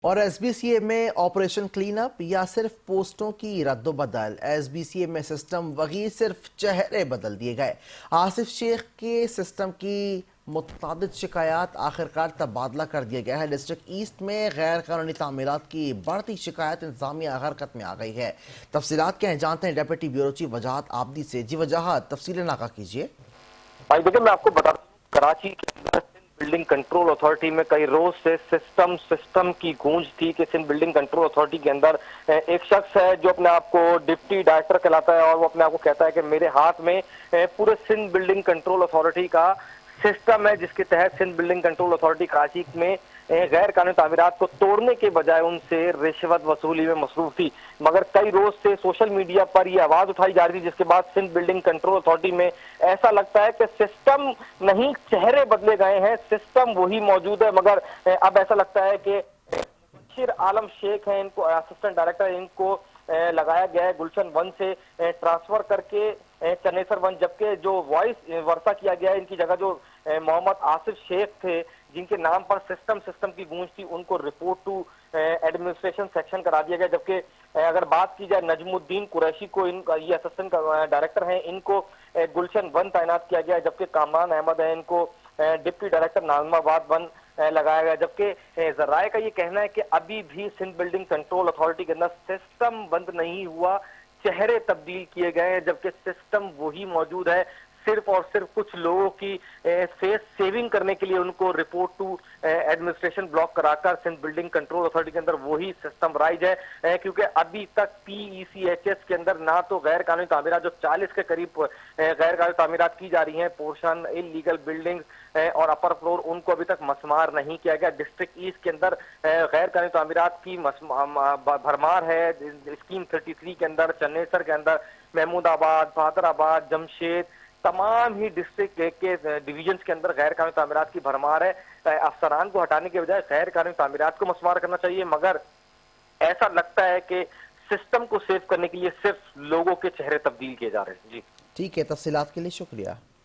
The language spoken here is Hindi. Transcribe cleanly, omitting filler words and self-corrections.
और एसबीसीए में ऑपरेशन क्लीन अप या सिर्फ पोस्टों की रद्दोबदल। एसबीसीए में सिस्टम वही, सिर्फ चेहरे बदल दिए गए। आसिफ शेख के सिस्टम की मुतअद्दिद शिकायत आखिरकार तबादला कर दिया गया है। डिस्ट्रिक्ट ईस्ट में गैर कानूनी तामीरात की बढ़ती शिकायत इंतजामिया हरकत में आ गई है। तफसीलात क्या हैं जानते हैं डेप्यूटी ब्यूरो चीफ वजाहत आबदी से। जी वजाहत, तफसीलें नाका कीजिए। भाई देखिए, मैं आपको बता दूं, कराची के अंदर सिंध बिल्डिंग कंट्रोल अथॉरिटी में कई रोज से सिस्टम की गूंज थी कि सिंध बिल्डिंग कंट्रोल अथॉरिटी के अंदर एक शख्स है जो अपने आप को डिप्टी डायरेक्टर कहलाता है और वो अपने आप को कहता है कि मेरे हाथ में पूरे सिंध बिल्डिंग कंट्रोल अथॉरिटी का सिस्टम है, जिसके तहत Sindh building control authority Karachi में गैर कानूनी तामीरात को तोड़ने के बजाय उनसे रिश्वत वसूली में मसरूफ थी। मगर कई रोज से सोशल मीडिया पर यह आवाज उठाई जा रही थी, जिसके बाद सिंध बिल्डिंग कंट्रोल अथॉरिटी में ऐसा लगता है कि सिस्टम नहीं, चेहरे बदले गए हैं, सिस्टम वही मौजूद है। मगर अब ऐसा लगता है कि मुबशिर आलम शेख हैं, इनको असिस्टेंट डायरेक्टर, इनको लगाया गया है गुलशन वन से ट्रांसफर करके चन्नेसर वन, जबकि जो वॉइस वर्षा किया गया है, इनकी जगह जो मोहम्मद आसिफ शेख थे जिनके नाम पर सिस्टम की गूंज थी, उनको रिपोर्ट टू एडमिनिस्ट्रेशन सेक्शन करा दिया गया। जबकि अगर बात की जाए नजमुद्दीन कुरैशी को, इनका ये असिस्टेंट डायरेक्टर हैं, इनको गुलशन वन तैनात किया गया है। जबकि कामरान अहमद है, इनको डिप्टी डायरेक्टर नाजमाबाद वन लगाया गया। जबकि जराए का ये कहना है कि अभी भी सिंध बिल्डिंग कंट्रोल अथॉरिटी के अंदर सिस्टम बंद नहीं हुआ, चेहरे तब्दील किए गए हैं, जबकि सिस्टम वही मौजूद है। सिर्फ और सिर्फ कुछ लोगों की फेस सेविंग करने के लिए उनको रिपोर्ट टू एडमिनिस्ट्रेशन ब्लॉक कराकर सिंध बिल्डिंग कंट्रोल अथॉरिटी के अंदर वही सिस्टम राइज है, क्योंकि अभी तक पीईसीएचएस के अंदर ना तो गैर कानूनी तामीरात, जो 40 के करीब गैर कानूनी तामीरात की जा रही हैं, पोर्शन इलीगल बिल्डिंग और अपर फ्लोर, उनको अभी तक मसमार नहीं किया गया। डिस्ट्रिक्ट ईस्ट के अंदर गैर कानूनी तामीरात की भरमार है। स्कीम 33 के अंदर, चन्नेसर के अंदर, महमूदाबाद, भादराबाद, जमशेद, तमाम ही डिस्ट्रिक्ट के डिवीजन्स के अंदर गैर कानूनी तामीरात की भरमार है। अफसरान को हटाने के बजाय गैर कानूनी तामीरात को मसमार करना चाहिए, मगर ऐसा लगता है कि सिस्टम को सेव करने के लिए सिर्फ लोगों के चेहरे तब्दील किए जा रहे हैं। जी ठीक है, तफसीलात के लिए शुक्रिया।